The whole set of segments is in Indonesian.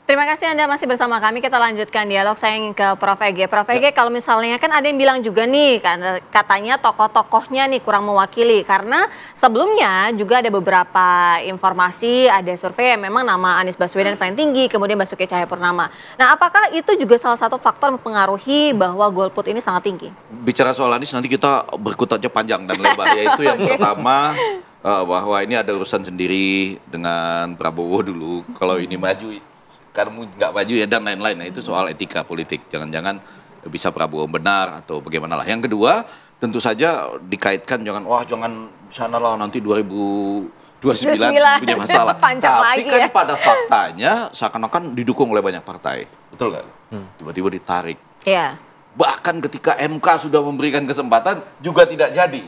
Terima kasih Anda masih bersama kami. Kita lanjutkan dialog. Saya ingin ke Prof. Ege. Prof. Ege, kalau misalnya kan ada yang bilang juga nih, katanya tokoh-tokohnya nih kurang mewakili. Karena sebelumnya juga ada beberapa informasi, ada survei yang memang nama Anies Baswedan paling tinggi, kemudian Basuki Cahayapurnama. Nah, apakah itu juga salah satu faktor mempengaruhi bahwa golput ini sangat tinggi? Bicara soal Anies nanti kita berkutatnya panjang dan lebar. Yaitu yang pertama, bahwa ini ada urusan sendiri dengan Prabowo dulu. Kalau ini maju, karena nggak maju ya dan lain-lain. Nah itu soal etika politik. Jangan-jangan bisa Prabowo benar atau bagaimana lah. Yang kedua tentu saja dikaitkan jangan sana lah nanti 2029 punya masalah. Tapi kan pada faktanya seakan-akan didukung oleh banyak partai. Betul nggak? Tiba-tiba ditarik. Iya. Bahkan ketika MK sudah memberikan kesempatan juga tidak jadi.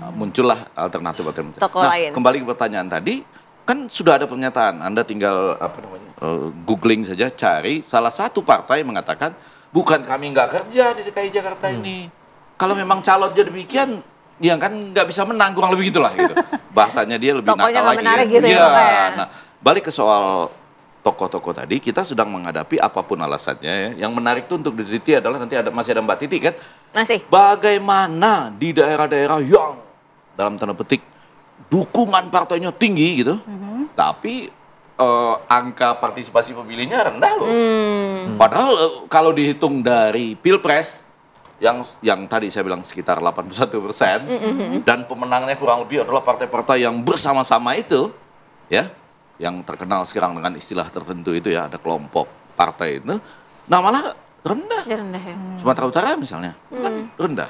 Nah, muncullah alternatif. Nah, kembali ke pertanyaan tadi, kan sudah ada pernyataan. Anda tinggal googling saja, cari salah satu partai mengatakan bukan kami nggak kerja di DKI Jakarta ini. Kalau memang calonnya demikian, ya kan nggak bisa menang, kurang lebih gitulah gitu. Bahasanya dia lebih nakal lagi. Gitu ya. Nah, balik ke soal tokoh-tokoh tadi, kita sedang menghadapi apapun alasannya ya. Yang menarik tuh untuk diteliti adalah nanti masih ada Mbak Titi kan. Masih. Bagaimana di daerah-daerah yang dalam tanda petik dukungan partainya tinggi gitu, tapi angka partisipasi pemilihnya rendah loh. Padahal kalau dihitung dari Pilpres yang tadi saya bilang sekitar 81%, dan pemenangnya kurang lebih adalah partai-partai yang bersama-sama itu, ya, yang terkenal sekarang dengan istilah tertentu itu ya, ada kelompok partai itu, nah malah rendah. Ya. Sumatera Utara misalnya, itu kan rendah.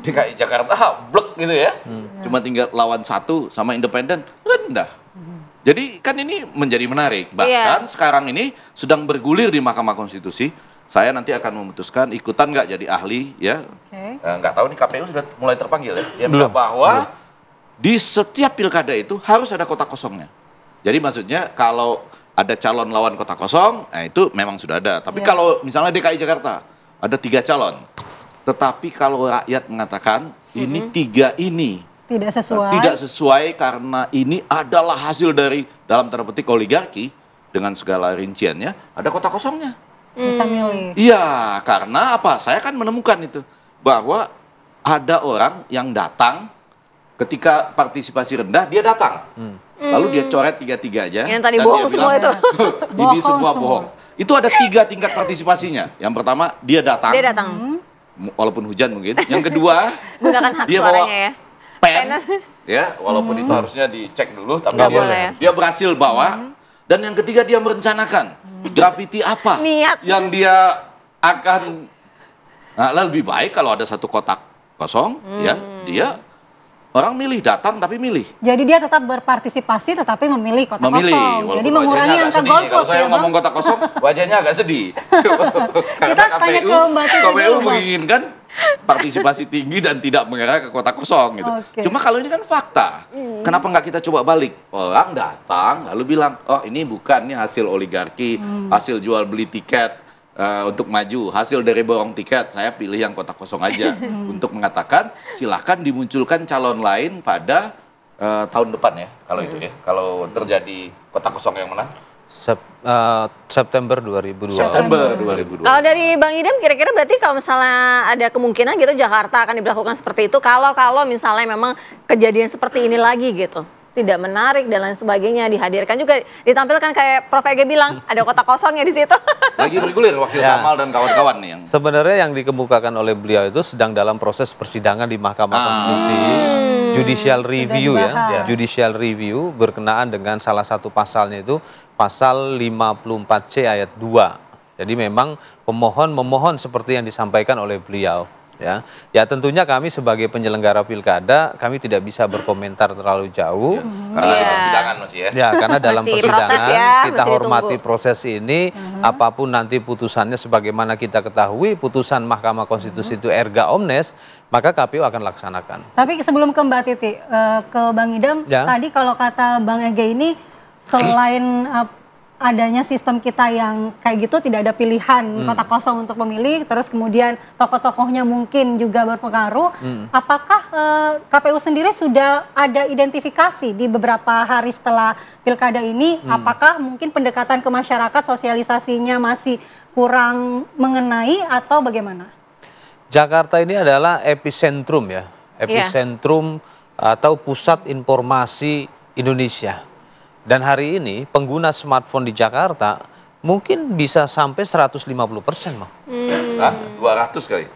DKI Jakarta blek gitu ya, cuma tinggal lawan satu sama independen, rendah. Jadi kan ini menjadi menarik. Bahkan sekarang ini sedang bergulir di Mahkamah Konstitusi. Saya nanti akan memutuskan ikutan nggak jadi ahli ya. Nggak tahu nih KPU sudah mulai terpanggil ya. Belum. Bahwa di setiap pilkada itu harus ada kotak kosongnya. Jadi maksudnya kalau ada calon lawan kotak kosong, nah itu memang sudah ada. Tapi kalau misalnya DKI Jakarta ada 3 calon, tetapi kalau rakyat mengatakan ini 3 ini tidak sesuai karena ini adalah hasil dari dalam tanda petik oligarki dengan segala rinciannya, ada kotak kosongnya. Bisa milih. Iya, karena apa? Saya kan menemukan itu bahwa ada orang yang datang ketika partisipasi rendah, dia datang. Lalu dia coret 3 aja. Yang tadi bohong semua itu. Ini semua bohong. Itu ada 3 tingkat partisipasinya. Yang pertama, dia datang. Walaupun hujan mungkin. Yang kedua, gunakan hak dia suaranya bawa pen. Ya, walaupun itu harusnya dicek dulu. Tapi dia berhasil bawa. Dan yang ketiga, dia merencanakan grafiti apa yang dia akan. Nah, lebih baik kalau ada satu kotak kosong, ya, dia orang milih, datang tapi milih. Jadi dia tetap berpartisipasi tetapi memilih kotak kosong. Jadi mengurangi angka golput. Kalau saya ngomong kotak kosong, wajahnya agak sedih. Kita tanya ke Mbak Titi. KPU menginginkan partisipasi tinggi dan tidak mengarah ke kotak kosong gitu. Cuma kalau ini kan fakta. Kenapa nggak kita coba balik? Orang datang lalu bilang, oh ini bukan, ini hasil oligarki, hasil jual beli tiket. Untuk maju, hasil dari borong tiket, saya pilih yang kotak kosong aja. Untuk mengatakan, silahkan dimunculkan calon lain pada tahun depan ya, kalau itu ya. Kalau terjadi kotak kosong yang menang. September 2020. September 2020. Kalau dari Bang Idam, kira-kira berarti kalau misalnya ada kemungkinan gitu Jakarta akan diberlakukan seperti itu, kalau misalnya memang kejadian seperti ini lagi gitu, tidak menarik dan lain sebagainya, dihadirkan juga, ditampilkan kayak Prof. Ege bilang, ada kotak kosongnya di situ. Lagi bergulir Wakil Kamal dan kawan-kawan nih yang. Sebenarnya yang dikemukakan oleh beliau itu sedang dalam proses persidangan di Mahkamah Konstitusi, judicial review ya, judicial review berkenaan dengan salah satu pasalnya itu pasal 54C ayat 2. Jadi memang pemohon memohon seperti yang disampaikan oleh beliau. Ya tentunya kami sebagai penyelenggara pilkada kami tidak bisa berkomentar terlalu jauh karena ada persidangan masih ya. Ya karena dalam persidangan kita hormati proses ini, apapun nanti putusannya sebagaimana kita ketahui putusan Mahkamah Konstitusi itu erga omnes, maka KPU akan laksanakan. Tapi sebelum ke Mbak Titi, ke Bang Idam, tadi kalau kata Bang Ege ini selain adanya sistem kita yang kayak gitu, tidak ada pilihan kotak kosong untuk memilih, terus kemudian tokoh-tokohnya mungkin juga berpengaruh. Apakah KPU sendiri sudah ada identifikasi di beberapa hari setelah pilkada ini? Apakah mungkin pendekatan ke masyarakat, sosialisasinya masih kurang mengenai atau bagaimana? Jakarta ini adalah epicentrum ya, epicentrum atau pusat informasi Indonesia. Dan hari ini pengguna smartphone di Jakarta mungkin bisa sampai 150%, Bang. 200 kali.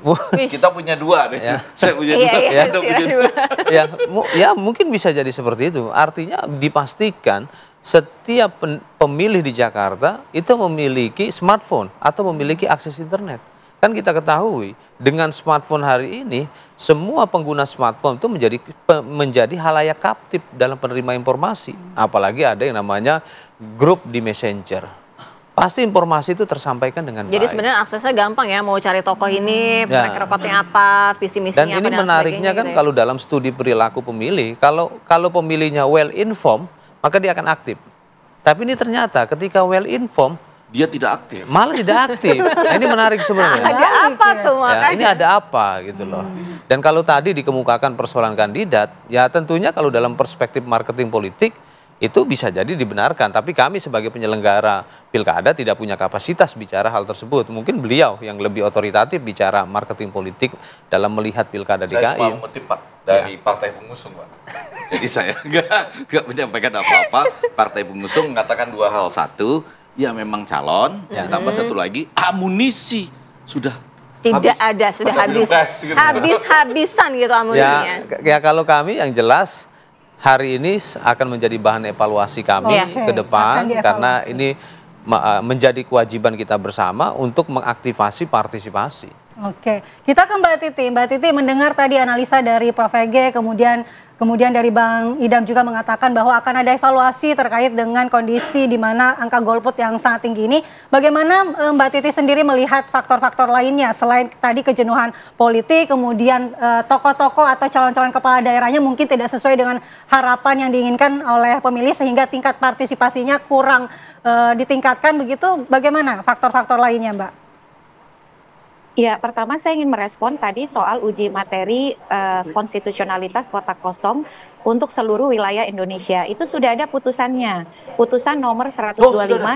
Kita punya 2 deh. Ya. Saya punya 2. Kita punya 2. Ya, mungkin bisa jadi seperti itu. Artinya dipastikan setiap pemilih di Jakarta itu memiliki smartphone atau memiliki akses internet. Kan kita ketahui dengan smartphone hari ini semua pengguna smartphone itu menjadi halayak kaptif dalam penerima informasi. Apalagi ada yang namanya grup di Messenger. Pasti informasi itu tersampaikan dengan baik. Jadi sebenarnya aksesnya gampang ya, mau cari tokoh ini, track recordnya apa, visi misinya apa, dan ini menariknya kan gitu ya. kalau dalam studi perilaku pemilih, kalau pemilihnya well informed, maka dia akan aktif. Tapi ini ternyata ketika well informed, dia tidak aktif. Malah tidak aktif. Nah, ini menarik sebenarnya. Ada apa tuh makanya? Ya, ini ada apa gitu loh. Dan kalau tadi dikemukakan persoalan kandidat, ya tentunya kalau dalam perspektif marketing politik itu bisa jadi dibenarkan. Tapi kami sebagai penyelenggara pilkada tidak punya kapasitas bicara hal tersebut. Mungkin beliau yang lebih otoritatif bicara marketing politik dalam melihat pilkada DKI. Saya cuma mengutip, Pak, dari partai pengusung, Pak. Jadi saya nggak menyampaikan apa-apa. Partai pengusung mengatakan 2 hal. 1, ya memang calon, ditambah 1 lagi, amunisi sudah tidak ada, sudah habis. Gitu. Habis-habisan gitu amunisinya. Ya kalau kami yang jelas hari ini akan menjadi bahan evaluasi kami ke depan karena ini menjadi kewajiban kita bersama untuk mengaktifasi partisipasi. Oke, kita ke Mbak Titi. Mbak Titi mendengar tadi analisa dari Prof. Ege, kemudian dari Bang Idam juga mengatakan bahwa akan ada evaluasi terkait dengan kondisi di mana angka golput yang sangat tinggi ini. Bagaimana Mbak Titi sendiri melihat faktor-faktor lainnya selain tadi kejenuhan politik, kemudian tokoh-tokoh atau calon-calon kepala daerahnya mungkin tidak sesuai dengan harapan yang diinginkan oleh pemilih sehingga tingkat partisipasinya kurang ditingkatkan begitu. Bagaimana faktor-faktor lainnya, Mbak? Ya, pertama saya ingin merespon tadi soal uji materi konstitusionalitas kotak kosong untuk seluruh wilayah Indonesia. Itu sudah ada putusannya. Putusan nomor 125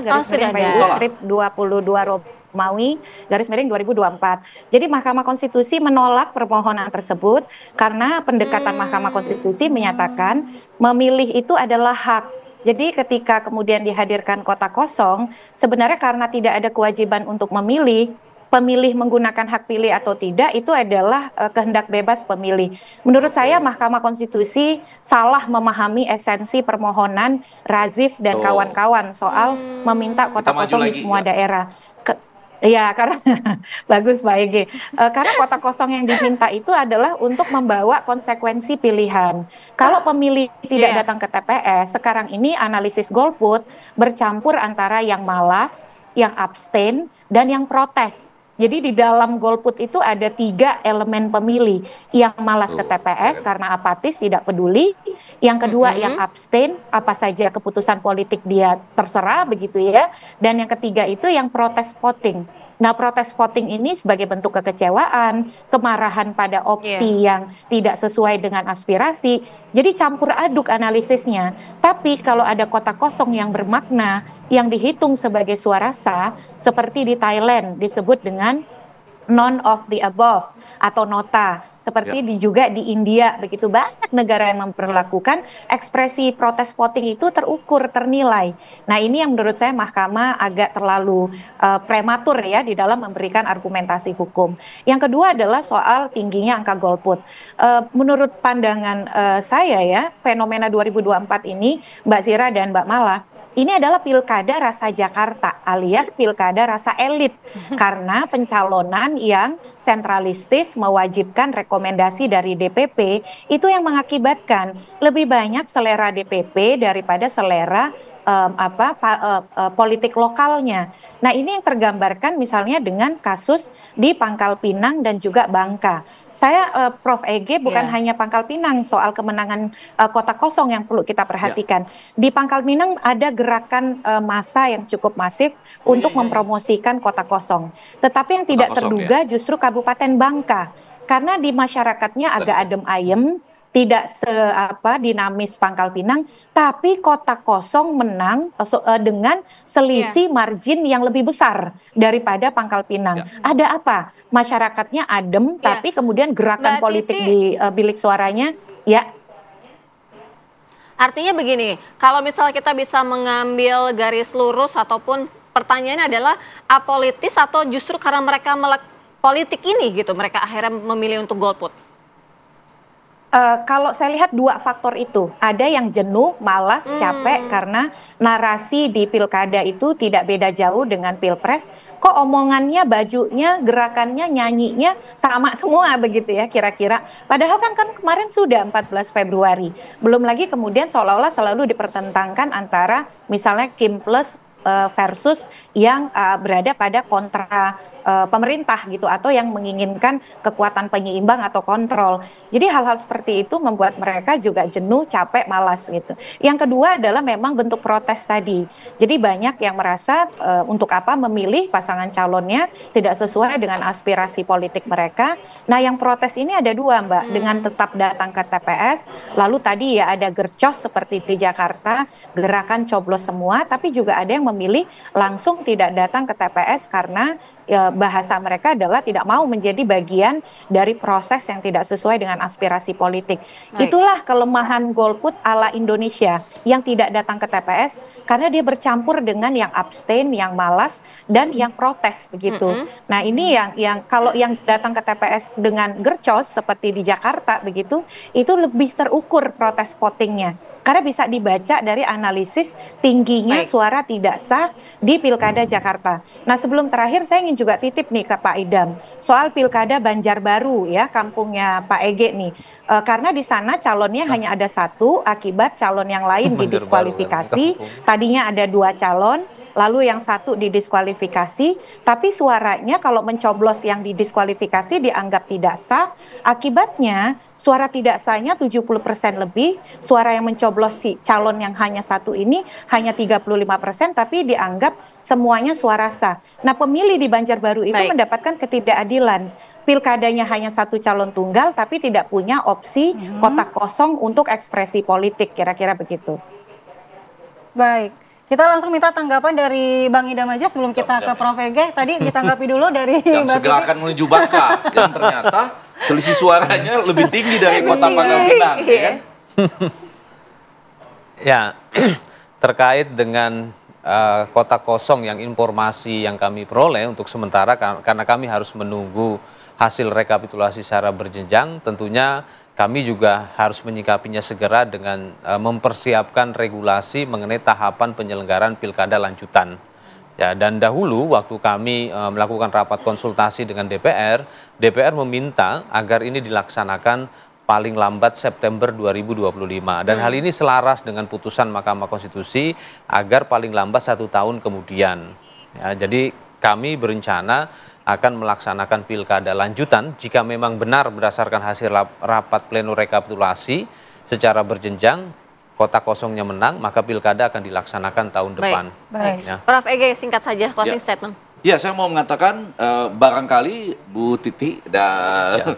garis miring 22 Romawi garis miring 2024. Jadi Mahkamah Konstitusi menolak permohonan tersebut karena pendekatan Mahkamah Konstitusi menyatakan memilih itu adalah hak. Jadi ketika kemudian dihadirkan kotak kosong, sebenarnya karena tidak ada kewajiban untuk memilih, pemilih menggunakan hak pilih atau tidak itu adalah kehendak bebas pemilih. Menurut saya Mahkamah Konstitusi salah memahami esensi permohonan Razif dan kawan-kawan soal meminta kotak kosong di semua daerah. Ya, karena bagus Pak Ege. Karena kotak kosong yang diminta itu adalah untuk membawa konsekuensi pilihan. Kalau pemilih tidak datang ke TPS, sekarang ini analisis golput bercampur antara yang malas, yang abstain, dan yang protes. Jadi di dalam golput itu ada 3 elemen pemilih. Yang malas ke TPS karena apatis, tidak peduli. Yang kedua yang abstain, apa saja keputusan politik dia terserah begitu ya. Dan yang ketiga itu yang protes voting. Nah, protes voting ini sebagai bentuk kekecewaan, kemarahan pada opsi yang tidak sesuai dengan aspirasi. Jadi campur aduk analisisnya. Tapi kalau ada kotak kosong yang bermakna, yang dihitung sebagai suara sah, seperti di Thailand disebut dengan none of the above atau nota. Seperti juga di India, begitu banyak negara yang memperlakukan ekspresi protes voting itu terukur, ternilai. Nah, ini yang menurut saya Mahkamah agak terlalu prematur ya di dalam memberikan argumentasi hukum. Yang kedua adalah soal tingginya angka golput. Menurut pandangan saya ya, fenomena 2024 ini, Mbak Zira dan Mbak Mala, ini adalah pilkada rasa Jakarta alias pilkada rasa elit karena pencalonan yang sentralistis mewajibkan rekomendasi dari DPP itu yang mengakibatkan lebih banyak selera DPP daripada selera politik lokalnya. Nah, ini yang tergambarkan misalnya dengan kasus di Pangkal Pinang dan juga Bangka. Saya Prof. Ege bukan hanya Pangkal Pinang soal kemenangan kota kosong yang perlu kita perhatikan. Di Pangkal Pinang ada gerakan massa yang cukup masif untuk mempromosikan kota kosong. Tetapi yang tidak terduga justru Kabupaten Bangka. Karena di masyarakatnya agak adem ayem, tidak dinamis Pangkal Pinang, tapi kota kosong menang dengan selisih margin yang lebih besar daripada Pangkal Pinang. Ada apa? Masyarakatnya adem, tapi kemudian gerakan politik di bilik suaranya, Artinya begini, kalau misalnya kita bisa mengambil garis lurus ataupun pertanyaannya adalah apolitis atau justru karena mereka melek politik ini gitu, mereka akhirnya memilih untuk golput? Kalau saya lihat dua faktor itu, ada yang jenuh, malas, capek karena narasi di pilkada itu tidak beda jauh dengan pilpres. Kok omongannya, bajunya, gerakannya, nyanyinya sama semua begitu ya kira-kira. Padahal kan kemarin sudah 14 Februari. Belum lagi kemudian seolah-olah selalu dipertentangkan antara misalnya Kim Plus versus yang berada pada kontra pemerintah gitu, atau yang menginginkan kekuatan penyeimbang atau kontrol. Jadi hal-hal seperti itu membuat mereka juga jenuh, capek, malas gitu. Yang kedua adalah memang bentuk protes tadi. Jadi banyak yang merasa untuk apa memilih pasangan calonnya tidak sesuai dengan aspirasi politik mereka. Nah, yang protes ini ada dua, Mbak, dengan tetap datang ke TPS, lalu tadi ya ada gercos seperti di Jakarta, gerakan coblos semua, tapi juga ada yang memilih langsung tidak datang ke TPS karena bahasa mereka adalah tidak mau menjadi bagian dari proses yang tidak sesuai dengan aspirasi politik. Itulah kelemahan golput ala Indonesia yang tidak datang ke TPS karena dia bercampur dengan yang abstain, yang malas, dan yang protes begitu. Nah, ini yang kalau yang datang ke TPS dengan gercos seperti di Jakarta begitu, itu lebih terukur protes votingnya. Karena bisa dibaca dari analisis tingginya suara tidak sah di Pilkada Jakarta. Nah, sebelum terakhir saya ingin juga titip nih ke Pak Idam soal Pilkada Banjarbaru ya, kampungnya Pak Ege nih. Karena di sana calonnya hanya ada satu akibat calon yang lain didiskualifikasi. Tadinya ada 2 calon, lalu yang satu didiskualifikasi, tapi suaranya kalau mencoblos yang didiskualifikasi dianggap tidak sah. Akibatnya suara tidak sahnya 70% lebih, suara yang mencoblos si calon yang hanya satu ini hanya 35%, tapi dianggap semuanya suara sah. Nah, pemilih di Banjarbaru itu mendapatkan ketidakadilan. Pilkadanya hanya satu calon tunggal, tapi tidak punya opsi kotak kosong untuk ekspresi politik, kira-kira begitu. Baik. Kita langsung minta tanggapan dari Bang Idam aja sebelum kita ke Prof. Ege. Tadi ditanggapi dulu dari yang segera akan menuju Bangka, yang ternyata selisih suaranya lebih tinggi dari kota Pangkal Pinang, ya kan? Ya, terkait dengan kota kosong yang informasi yang kami peroleh untuk sementara, karena kami harus menunggu hasil rekapitulasi secara berjenjang, tentunya kami juga harus menyikapinya segera dengan mempersiapkan regulasi mengenai tahapan penyelenggaraan pilkada lanjutan. Ya, dan dahulu waktu kami melakukan rapat konsultasi dengan DPR meminta agar ini dilaksanakan paling lambat September 2025. Dan hal ini selaras dengan putusan Mahkamah Konstitusi agar paling lambat 1 tahun kemudian. Ya, jadi kami berencana akan melaksanakan pilkada lanjutan jika memang benar berdasarkan hasil rapat pleno rekapitulasi secara berjenjang, kota kosongnya menang, maka pilkada akan dilaksanakan tahun depan. Baik. Ya. Prof. Ege, singkat saja closing statement. Ya, saya mau mengatakan barangkali Bu Titi dan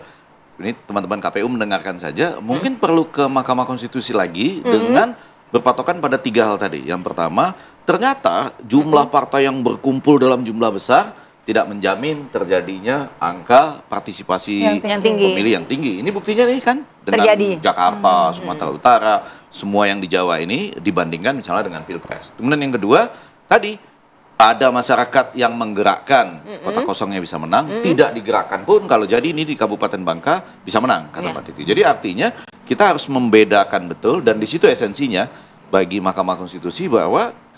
ini teman-teman KPU mendengarkan saja, mungkin perlu ke Mahkamah Konstitusi lagi dengan berpatokan pada 3 hal tadi. Yang pertama, ternyata jumlah partai yang berkumpul dalam jumlah besar tidak menjamin terjadinya angka partisipasi pemilih yang tinggi. Ini buktinya nih kan dengan Jakarta, Sumatera Utara, semua yang di Jawa ini dibandingkan misalnya dengan Pilpres. Kemudian yang kedua, tadi ada masyarakat yang menggerakkan kota kosongnya bisa menang, tidak digerakkan pun kalau jadi ini di Kabupaten Bangka bisa menang kata Pak Titi. Jadi artinya kita harus membedakan betul, dan di situ esensinya bagi Mahkamah Konstitusi bahwa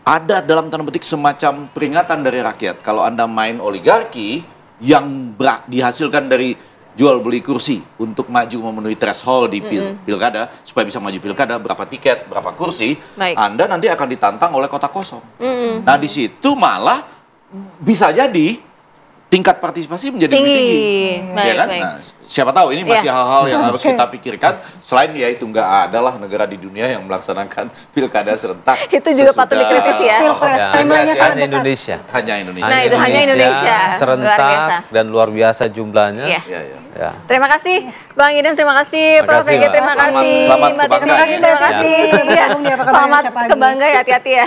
ada dalam tanda petik semacam peringatan dari rakyat. Kalau Anda main oligarki yang dihasilkan dari jual beli kursi untuk maju memenuhi threshold di pilkada, supaya bisa maju pilkada, berapa tiket, berapa kursi, Anda nanti akan ditantang oleh kota kosong. Nah, di situ malah bisa jadi tingkat partisipasi menjadi lebih tinggi. Baik, Ya kan? baik. Nah, siapa tahu ini masih Iya. hal-hal yang harus Oke. kita pikirkan. Selain ya itu nggak ada lah negara di dunia yang melaksanakan pilkada serentak. Itu juga patut dikritisi ya. Pilpres, Ya, temanya hanya sangat dekat. Indonesia. Hanya Indonesia. Nah, itu hanya Indonesia. Luar biasa. Serentak dan luar biasa jumlahnya. Iya. Ya, ya. Ya. Terima kasih Bang Idam, terima kasih Prof. kasih, Ege, Mbak. terima Selamat- kasih selamat Mbak ke Bangka Titi, ya. terima kasih. Sudah bergabung di Apa Kabar Selamat Indonesia Pagi. ke Bangka ya, hati-hati ya.